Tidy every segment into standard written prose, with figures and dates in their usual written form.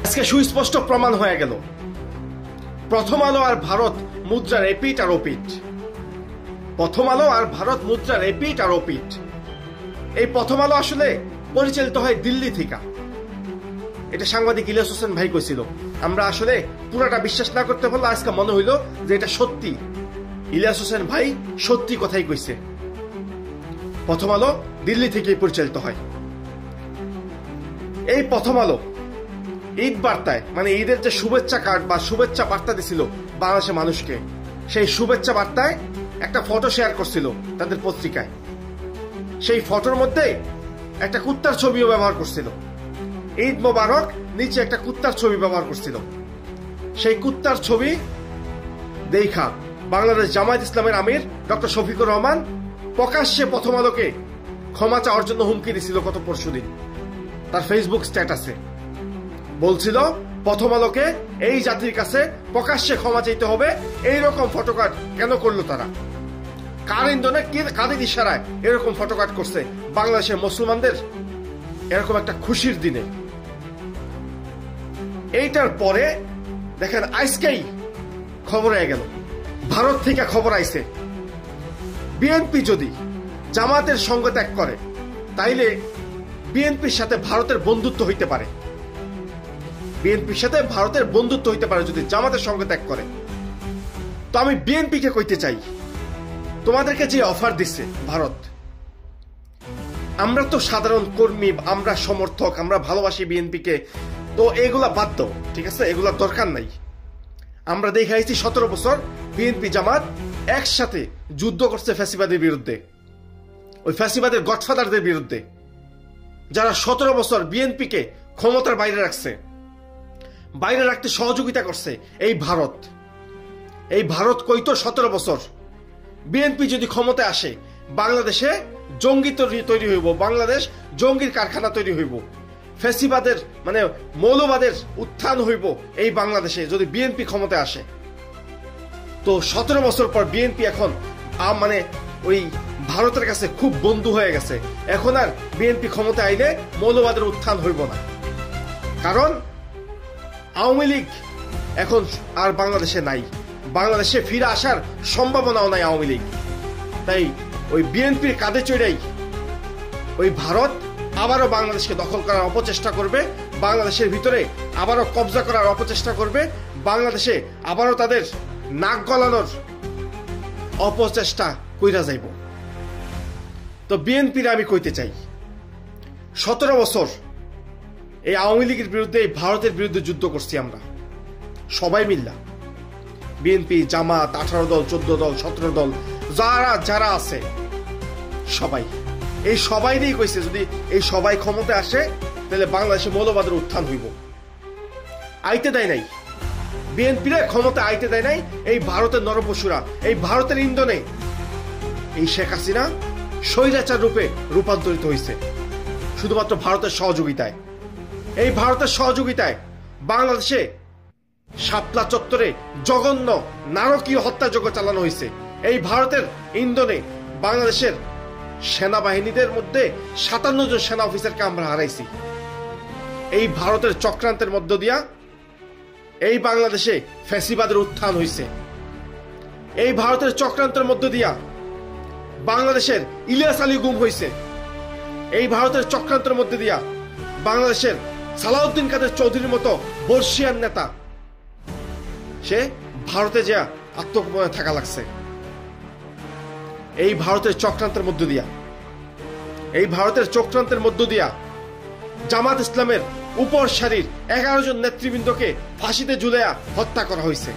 আজকে সুস্পষ্ট প্রমাণ হয়ে গেল প্রথম আলো আর ভারত মুদ্রার এপিট আর ওপিট। প্রথম আলো আর ভারত মুদ্রার এপিট আর ওপিট। এই প্রথম আলো আসলে পরিচালিত হয় দিল্লি থেকে। এটা সাংবাদিক ইলিয়াস হোসেন ভাই কইছিল। আমরা আসলে পুরাটা বিশ্বাস না করতে পারলে আজকে মনে হইল যে এটা সত্যি। ইলিয়াস হোসেন ভাই সত্যি কথাই কইছে। প্রথম আলো দিল্লি থেকেই পরিচালিত হয়। এই প্রথম আলো ঈদ বার্তায় মানে ঈদের যে শুভেচ্ছা কার্ড বা শুভেচ্ছা বার্তা দিছিল বাংলাদেশের মানুষকে, সেই শুভেচ্ছা বার্তায় একটা ফটো শেয়ার করছিল তাদের পত্রিকায়। সেই ফটোর মধ্যে একটা কুত্তার ছবিও ব্যবহার করছিল। ঈদ মোবারক নিচে একটা কুত্তার ছবি ব্যবহার করছিল। সেই কুত্তার ছবি দেখা বাংলাদেশ জামায়াত ইসলামের আমির ডক্টর শফিকুর রহমান প্রকাশ্যে প্রথম আলোকে ক্ষমা চাওয়ার জন্য হুমকি দিছিল গত পরশুদিন তার ফেসবুক স্ট্যাটাসে। বলছিল প্রথম আলোকে এই জাতির কাছে প্রকাশ্যে ক্ষমা চাইতে হবে। এইরকম ফটোকার্ড কেন করলো তারা? কার ইন্ধনে কাদের ইশারায় এরকম ফটোকার্ড করছে বাংলাদেশের মুসলমানদের এরকম একটা খুশির দিনে? এইটার পরে দেখেন আজকেই খবর হয়ে গেল, ভারত থেকে খবর আইছে বিএনপি যদি জামাতের সঙ্গ ত্যাগ করে তাইলে বিএনপির সাথে ভারতের বন্ধুত্ব হইতে পারে। বিএনপির সাথে ভারতের বন্ধুত্ব হইতে পারে যদি জামাতের সঙ্গ ত্যাগ করে। তো আমি বিএনপিকে কইতে চাই, তোমাদেরকে যে অফার দিচ্ছে ভারত, আমরা তো সাধারণ কর্মী, আমরা সমর্থক, আমরা ভালোবাসি বিএনপিকে, তো এগুলা বাদ দাও, ঠিক আছে? এগুলা দরকার নাই। আমরা দেখাইছি 17 বছর বিএনপি জামাত একসাথে যুদ্ধ করছে ফ্যাসিবাদের বিরুদ্ধে, ওই ফ্যাসিবাদের গডফাদারদের বিরুদ্ধে, যারা 17 বছর বিএনপিকে ক্ষমতার বাইরে রাখছে, বাইরে রাখতে সহযোগিতা করছে এই ভারত। এই ভারত কইতো 17 বছর বিএনপি যদি ক্ষমতায় আসে বাংলাদেশে জঙ্গি তৈরি হইব, বাংলাদেশ জঙ্গির কারখানা তৈরি হইব, ফ্যাসিবাদের মানে মৌলবাদের উত্থান হইব এই বাংলাদেশে যদি বিএনপি ক্ষমতায় আসে। তো 17 বছর পর বিএনপি এখন মানে ওই ভারতের কাছে খুব বন্ধু হয়ে গেছে। এখন আর বিএনপি ক্ষমতায় আইলে মৌলবাদের উত্থান হইব না, কারণ আওয়ামী লীগ এখন আর বাংলাদেশে নাই, বাংলাদেশে ফিরে আসার সম্ভাবনাও নাই আওয়ামী লীগ। তাই ওই বিএনপির কাঁধে চড়েই ওই ভারত আবারও বাংলাদেশকে দখল করার অপচেষ্টা করবে, বাংলাদেশের ভিতরে আবারও কবজা করার অপচেষ্টা করবে, বাংলাদেশে আবারও তাদের নাক গলানোর অপচেষ্টা কইরা যাইব। তো বিএনপির আমি কইতে চাই, 17 বছর এই আওয়ামী লীগের বিরুদ্ধে, এই ভারতের বিরুদ্ধে যুদ্ধ করছি আমরা সবাই মিল্লা, বিএনপি, জামাত, 18 দল, 14 দল, 17 দল, যারা আছে সবাই, এই সবাই নিয়েই কইছে যদি এই সবাই ক্ষমতায় আসে তাহলে বাংলাদেশে মৌলবাদের উত্থান হইব। আইতে দেয় নাই বিএনপিরা, ক্ষমতা আইতে দেয় নাই এই ভারতের নরপশুরা, এই ভারতের ইন্ধনে এই শেখ হাসিনা স্বৈরাচার রূপে রূপান্তরিত হয়েছে শুধুমাত্র ভারতের সহযোগিতায়। এই ভারতের সহযোগিতায় বাংলাদেশে শাপলা চত্বরে জঘন্য নারকীয় হত্যাযজ্ঞ চালানো হয়েছে। এই ভারতের ইন্ধনে বাংলাদেশের সেনাবাহিনীদের মধ্যে 57 জন সেনা অফিসারকে আমরা হারাইছি। এই ভারতের চক্রান্তের মধ্য দিয়া এই বাংলাদেশে ফ্যাসিবাদের উত্থান হয়েছে। এই ভারতের চক্রান্তের মধ্য দিয়া বাংলাদেশের ইলিয়াস আলী গুম হয়েছে। এই ভারতের চক্রান্তের মধ্যে দিয়া বাংলাদেশের সালাউদ্দিন কাদের চৌধুরীর মতো বর্ষিয়ান নেতা সে ভারতে যা আত্মগোপনে থাকা লাগছে। এই ভারতের চক্রান্তের মধ্য দিয়া, এই ভারতের চক্রান্তের মধ্য দিয়া জামাত ইসলামের উপর সারির 11 জন নেতৃবৃন্দকে ফাঁসিতে ঝুলাইয়া হত্যা করা হয়েছে।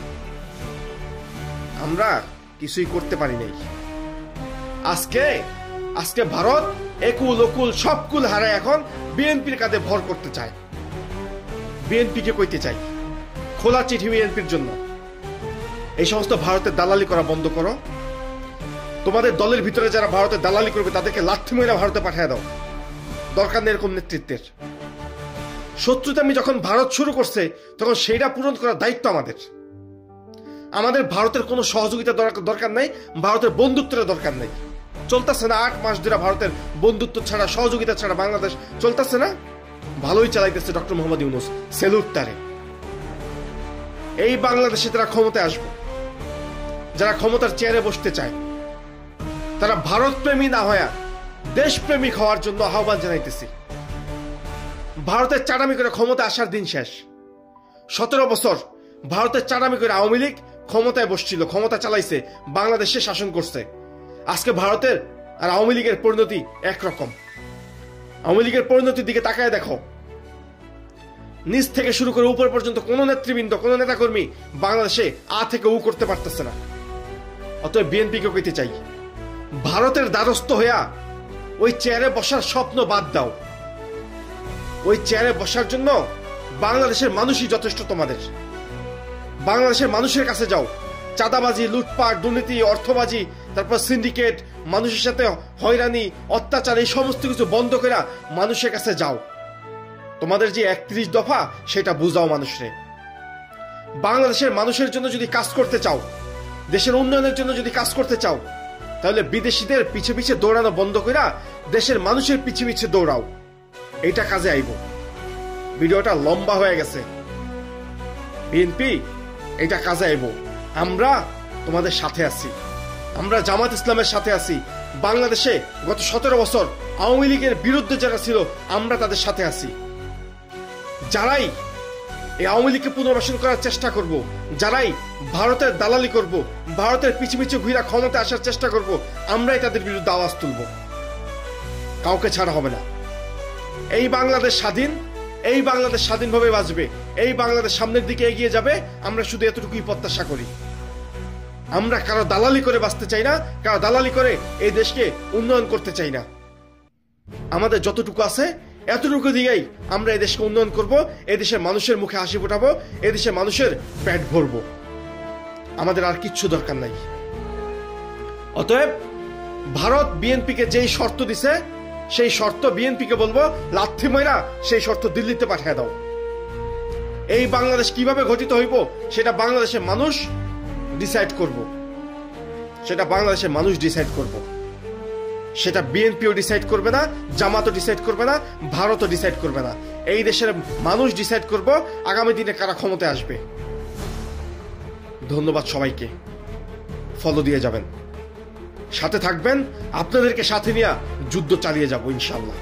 আমরা কিছুই করতে পারি নাই। আজকে ভারত একুল ওকুল সবকুল হারায় এখন বিএনপির কাঁধে ভর করতে চায়। বিএনপিকে কইতে চাই, খোলা চিঠি বিএনপির জন্য, এই সমস্ত ভারতের দালালি করা বন্ধ করো। তোমাদের দলের ভিতরে যারা ভারতের দালালি করবে তাদেরকে লাথি মেরে ভারতে পাঠিয়ে দাও, দরকার নেই এরকম নেতৃত্বের। শত্রুতামি যখন ভারত শুরু করছে তখন সেইটা পূরণ করার দায়িত্ব আমাদের। আমাদের ভারতের কোনো সহযোগিতা দরকার নাই, ভারতের বন্ধুত্বের দরকার নেই। চলতেছে না 8 মাস ধরে ভারতের বন্ধুত্ব ছাড়া, সহযোগিতা ছাড়া বাংলাদেশ চলতেছে না। ভালোই চালাইতেছে ডক্টর মোহাম্মদ ইউনূস, সেলুট তারে। এই বাংলাদেশে তারা ক্ষমতায় আসবে, যারা ক্ষমতার চেয়ারে বসতে চায়, তারা ভারত প্রেমী না হয়া দেশপ্রেমিক হওয়ার জন্য আহ্বান জানাইতেছি। ভারতের চাটামি করে ক্ষমতা আসার দিন শেষ। 17 বছর ভারতের চাটামি করে আওয়ামী লীগ ক্ষমতায় বসছিল, ক্ষমতা চালাইছে, বাংলাদেশে শাসন করছে। আজকে ভারতের আর আওয়ামী লীগের পরিণতি একরকম। আওয়ামী লীগের পরিণতির দিকে তাকায় দেখো, নিচ থেকে শুরু করে উপর পর্যন্ত কোন নেতৃবৃন্দ, কোন নেতাকর্মী বাংলাদেশে আ থেকে উ করতে পারতেছে না। অতএব বিএনপিকে কইতে চাই, ভারতের দ্বারস্থ হইয়া ওই চেয়ারে বসার স্বপ্ন বাদ দাও। ওই চেয়ারে বসার জন্য বাংলাদেশের মানুষই যথেষ্ট তোমাদের। বাংলাদেশের মানুষের কাছে যাও। চাঁদাবাজি, লুটপাট, দুর্নীতি, অর্থবাজি, তারপর সিন্ডিকেট, মানুষের সাথে হয়রানি, অত্যাচার, এই সমস্ত কিছু বন্ধ করে মানুষের কাছে যাও। তোমাদের যে 31 দফা সেটা বুঝাও মানুষরে। বাংলাদেশের মানুষের জন্য যদি কাজ করতে চাও, দেশের উন্নয়নের জন্য যদি কাজ করতে চাও, তাহলে বিদেশিদের পিছে পিছে দৌড়ানো বন্ধ করে দেশের মানুষের পিছে পিছে দৌড়াও। এইটা কাজে আইব। ভিডিওটা লম্বা হয়ে গেছে। বিএনপি, এইটা কাজে আইব। আমরা তোমাদের সাথে আছি, আমরা জামাত ইসলামের সাথে আছি। বাংলাদেশে গত 17 বছর আওয়ামী লীগের বিরুদ্ধে যারা ছিল, আমরা তাদের সাথে আছি। যারাই এই আওয়ামী লীগকে পুনর্বাসন করার চেষ্টা করব, যারাই ভারতের দালালি করব, ভারতের পিছু পিছু ঘুরা ক্ষমতা আসার চেষ্টা করব, আমরাই তাদের বিরুদ্ধে আওয়াজ তুলব। কাউকে ছাড়া হবে না। এই বাংলাদেশ স্বাধীন, এই বাংলাদেশ স্বাধীনভাবে বাঁচবে, এই বাংলাদেশ সামনের দিকে এগিয়ে যাবে। আমরা শুধু এতটুকুই প্রত্যাশা করি। আমরা কারো দালালি করে বাঁচতে চাই না, কারো দালালি করে এই দেশকে উন্নয়ন করতে চাই না। আমাদের যতটুকু আছে এতটুকু দিয়েই আমরা এই দেশকে উন্নয়ন করব, এই দেশের মানুষের মুখে হাসি ফোটাবো, এই দেশের মানুষের পেট ভরবো। আমাদের আর কিচ্ছু দরকার নাই। অতএব ভারত বিএনপিকে যেই শর্ত দিছে, সেই শর্ত বিএনপিকে বলবো লাথি মাইরা সেই শর্ত দিল্লিতে পাঠিয়ে দাও। এই বাংলাদেশ কিভাবে গঠিত হইব সেটা বাংলাদেশের মানুষ ডিসাইড করব। সেটা বাংলাদেশের মানুষ ডিসাইড করব। সেটা বিএনপিও ডিসাইড করবে না, জামাতও ডিসাইড করবে না, ভারতও ডিসাইড করবে না। এই দেশের মানুষ ডিসাইড করব আগামী দিনে কারা ক্ষমতায় আসবে। ধন্যবাদ সবাইকে। ফলো দিয়ে যাবেন, সাথে থাকবেন। আপনাদেরকে সাথে নিয়ে যুদ্ধ চালিয়ে যাব ইনশাআল্লাহ।